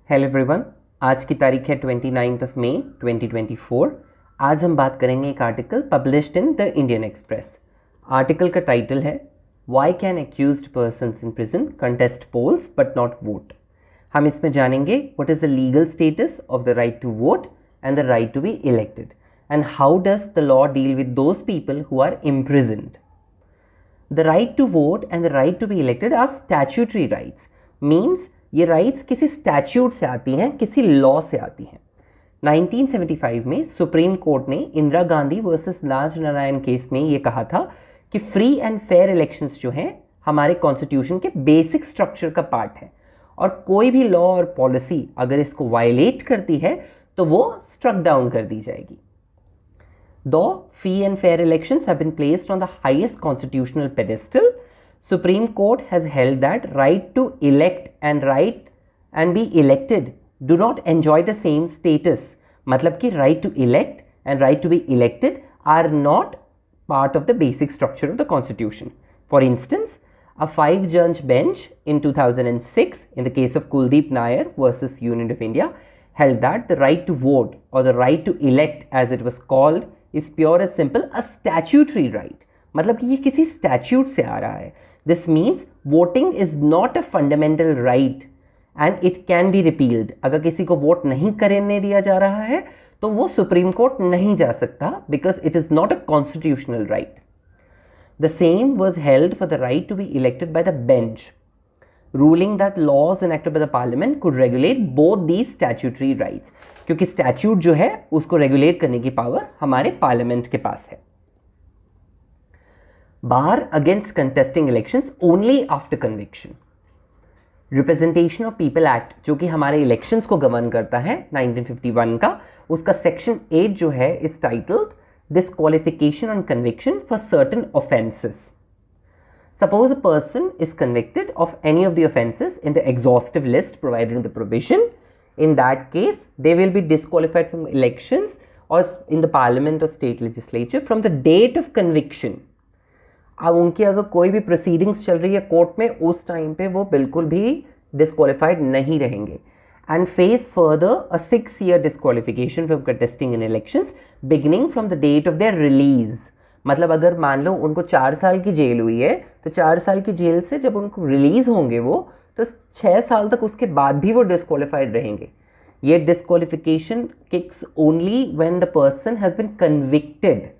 Hello everyone. आज की तारीख है 29 मई 2024। आज हम बात करेंगे एक article published in the Indian Express. Article का टाइटल है why can accused persons in prison contest polls but not vote. हम इसमें जानेंगे what is the legal status of the right to vote and the right to be elected and how does the law deal with those people who are imprisoned. The right to vote and the right to be elected are statutory rights. Means ये rights किसी statute से आती हैं, किसी law से आती हैं। 1975 में सुप्रीम कोर्ट ने इंदिरा गांधी वर्सेस राज नारायण केस में ये कहा था कि फ्री एंड फेयर इलेक्शंस जो हैं हमारे कॉन्स्टिट्यूशन के बेसिक स्ट्रक्चर का पार्ट है और कोई भी लॉ और पॉलिसी अगर इसको वायलेट करती है तो वो स्ट्रक डाउन कर दी जाएगी। Though free and fair elections have been placed on the highest constitutional pedestal, Supreme Court has held that right to elect and be elected do not enjoy the same status. मतलब कि right to elect and right to be elected are not part of the basic structure of the constitution. For instance, a 5-judge bench in 2006 in the case of Kuldeep Nair versus Union of India held that the right to vote or the right to elect as it was called is pure and simple a statutory right. मतलब कि ये किसी statute से आ रहा है। This means voting is not a fundamental right and it can be repealed. अगर किसी को वोट नहीं करने दिया जा रहा है तो वो सुप्रीम कोर्ट नहीं जा सकता because it is not a constitutional right. The same was held for the right to be elected by the bench, ruling that laws enacted by the parliament could regulate both these statutory rights. क्योंकि statute जो है उसको regulate करने की power हमारे parliament के पास है। Bar against contesting elections only after conviction. Representation of people act जो कि हमारे इलेक्शंस को गवर्न करता है 1951 का, उसका सेक्शन 8 जो है is titled disqualification on conviction for certain offences. Suppose a person is convicted of any of the offences in the exhaustive list provided in the provision. In that case, they will be disqualified from elections or in the parliament or state legislature from the date of conviction. अब उनकी अगर कोई भी proceedings चल रही है court में उस टाइम पे वो बिल्कुल भी डिस्क्वालिफाइड नहीं रहेंगे and face further a 6-year disqualification from contesting in elections beginning from the date of their release. मतलब अगर मान लो उनको 4 साल की जेल हुई है तो 4 साल की जेल से जब उनको रिलीज होंगे वो तो 6 साल तक उसके बाद भी वो डिस्क्वालिफाइड रहेंगे। ये disqualification kicks only when the person has been convicted.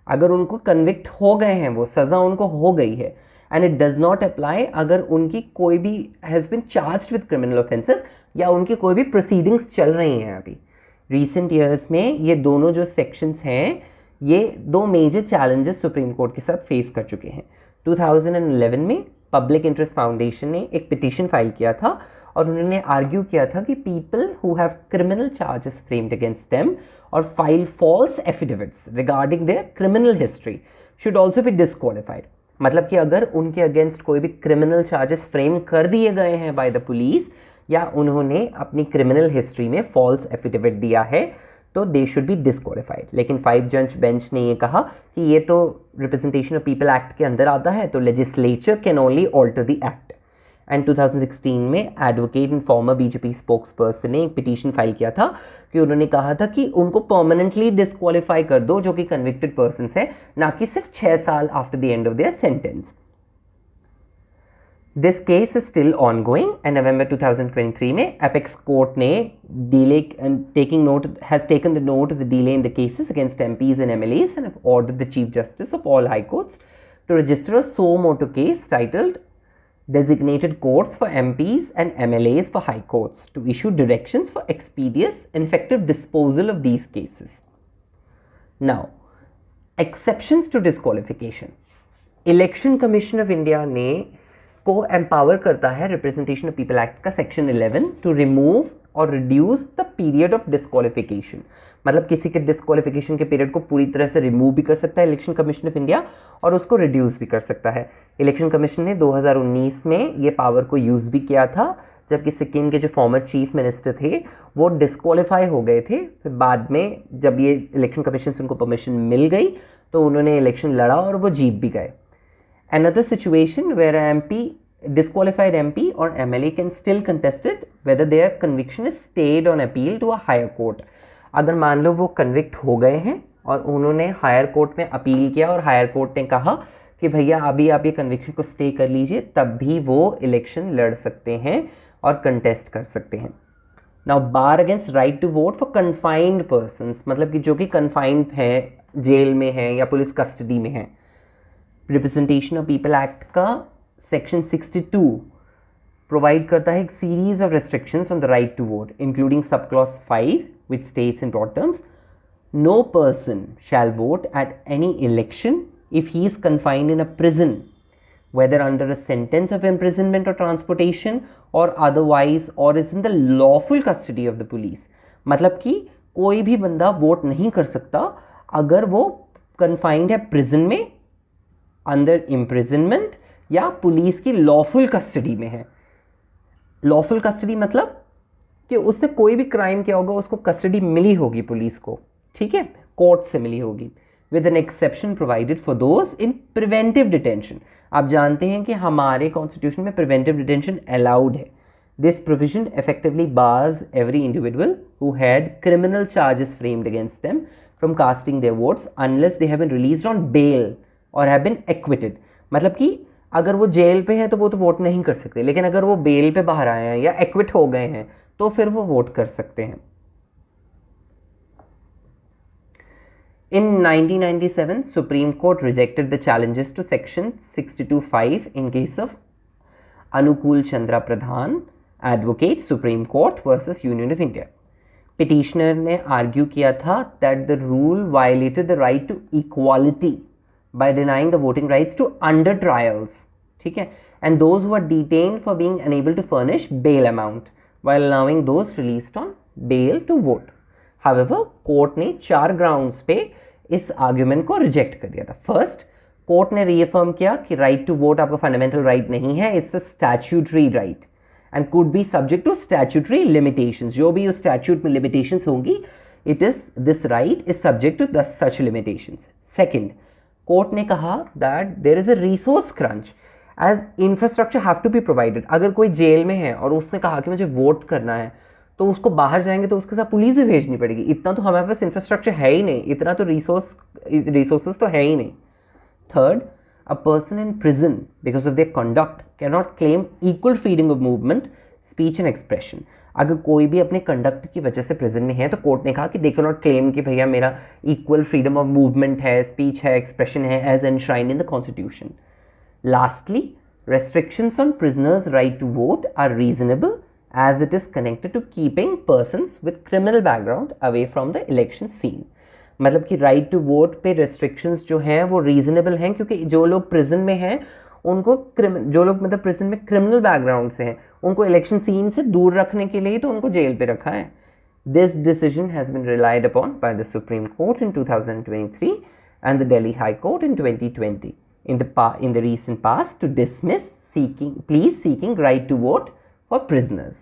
अगर उनको कन्विक्ट हो गए हैं, वो सज़ा उनको हो गई है, and it does not apply अगर उनकी कोई भी has been charged with criminal offences या उनकी कोई भी प्रोसीडिंग्स चल रही हैं। अभी रिसेंट ईयर्स में ये दोनों जो सेक्शंस हैं ये 2 मेजर चैलेंजेस सुप्रीम कोर्ट के साथ फेस कर चुके हैं। 2011 में पब्लिक इंटरेस्ट फाउंडेशन ने एक पिटीशन फाइल किया था और उन्होंने आर्ग्यू किया था कि people who have criminal charges framed against them और file false affidavits regarding their criminal history should also be disqualified. मतलब कि अगर उनके अगेंस्ट कोई भी क्रिमिनल चार्जेस फ्रेम कर दिए गए हैं बाय द पुलिस या उन्होंने अपनी क्रिमिनल हिस्ट्री में फॉल्स एफिडेविट दिया है तो दे शुड बी डिस्क्वालिफाइड। लेकिन 5-जज बेंच ने ये कहा कि ये तो रिप्रेजेंटेशन ऑफ पीपल एक्ट के अंदर आता है तो legislature can only alter the act. And 2016 में advocate and former BJP spokesperson ने एक पिटीशन फाइल किया था कि उन्होंने कहा था कि उनको परमानेंटली डिस्क्वालीफाई कर दो जो कि कन्विक्टेड पर्सन है, ना कि सिर्फ 6 साल after the end of their sentence. This case is still ongoing and November 2023 में एपेक्स कोर्ट ने delay and has taken the note of the delay in the cases against MPs and MLAs and have ordered the Chief Justice of all High Courts to register a suo motu case titled Designated Courts for MPs and MLAs for High Courts to issue directions for expeditious and effective disposal of these cases. Now, exceptions to disqualification. Election Commission of India ने को empower करता है representation of people act का section 11 to remove और reduce the period of disqualification. मतलब किसी के disqualification के पीरियड को पूरी तरह से रिमूव भी कर सकता है इलेक्शन कमीशन ऑफ इंडिया और उसको रिड्यूस भी कर सकता है। इलेक्शन कमीशन ने 2019 में ये पावर को यूज़ भी किया था जबकि सिक्किम के जो फॉर्मर चीफ मिनिस्टर थे वो डिस्क्वालीफाई हो गए थे। फिर बाद में जब ये इलेक्शन कमीशन से उनको परमिशन मिल गई तो उन्होंने इलेक्शन लड़ा और वो जीत भी गए। Another situation where an MP disqualified MP or MLA can still contest it whether their conviction is stayed on appeal to a higher court. अगर मान लो वो कन्विक्ट हो गए हैं और उन्होंने हायर कोर्ट में अपील किया और हायर कोर्ट ने कहा कि भैया अभी आप ये कन्विक्शन को स्टे कर लीजिए, तब भी वो इलेक्शन लड़ सकते हैं और कंटेस्ट कर सकते हैं. Now bar against right to vote for confined persons, मतलब कि जो कि कन्फाइंड हैं, जेल में हैं या पुलिस कस्टडी में हैं. रिप्रेजेंटेशन ऑफ पीपल एक्ट का सेक्शन 62 प्रोवाइड करता है एक series of restrictions on the right to vote, including sub clause 5 which states in broad terms, no person shall vote at any election if he is confined in a prison, whether under a sentence of imprisonment or transportation or otherwise, or is in the lawful custody of the police. मतलब कि कोई भी बंदा vote नहीं कर सकता अगर वो confined है प्रिजन में, अंडर इम्प्रिजनमेंट या पुलिस की लॉफुल कस्टडी में है. लॉफुल कस्टडी मतलब कि उसने कोई भी क्राइम किया होगा, उसको कस्टडी मिली होगी पुलिस को, ठीक है, कोर्ट से मिली होगी, with an exception provided for those in preventive detention. आप जानते हैं कि हमारे कॉन्स्टिट्यूशन में प्रिवेंटिव डिटेंशन अलाउड है. This provision effectively bars every individual who had criminal charges framed against them from casting their votes unless they have been released on bail or have been acquitted. मतलब कि अगर वो jail पे है तो वो तो वोट नहीं कर सकते, लेकिन अगर वो बेल पे बाहर आए हैं या एक्विट हो गए हैं तो फिर वो वोट कर सकते हैं. In 1997, Supreme Court rejected the challenges to Section 62(5) in case of Anukul Chandra Pradhan, Advocate, Supreme Court versus Union of India. Petitioner ने आर्ग्यू किया था that the rule violated the right to equality by denying the voting rights to under trials, ठीक है, and those who are detained for being unable to furnish bail amount while allowing those released on bail to vote. However, court ने 4 grounds पे इस argument को reject कर दिया था. First, court ने रीअफर्म किया कि राइट टू वोट आपका फंडामेंटल राइट नहीं है, it's a statutory right and could be subject to statutory limitations. जो भी उस स्टैट्यूट में लिमिटेशंस होंगी, it is this right is subject to such limitations. Second, court ने कहा that there is a resource crunch as infrastructure have to be provided. अगर कोई jail में है और उसने कहा कि मुझे वोट करना है, तो उसको बाहर जाएंगे तो उसके साथ पुलिस भी भेजनी पड़ेगी. इतना तो हमारे पास इंफ्रास्ट्रक्चर है ही नहीं, इतना तो रिसोर्सेज तो है ही नहीं. Third, a person in prison because of their conduct can not claim equal freedom of movement, speech and expression. अगर कोई भी अपने कंडक्ट की वजह से प्रिजन में है तो कोर्ट ने कहा कि दे कैन नॉट क्लेम कि भैया मेरा इक्वल फ्रीडम ऑफ मूवमेंट है, स्पीच है, एक्सप्रेशन है as enshrined in the constitution. Lastly, restrictions on prisoners' right to vote are reasonable as it is connected to keeping persons with criminal background away from the election scene. मतलब कि right to vote पे restrictions जो हैं वो reasonable हैं, क्योंकि जो लोग प्रिजन में हैं उनको जो लोग मतलब प्रिजन में क्रिमिनल बैकग्राउंड से हैं उनको इलेक्शन सीन से दूर रखने के लिए तो उनको जेल पे रखा है. This decision has been relied upon by the supreme court in 2023 and the Delhi High Court in 2020 in the recent past to dismiss pleas seeking right to vote for prisoners.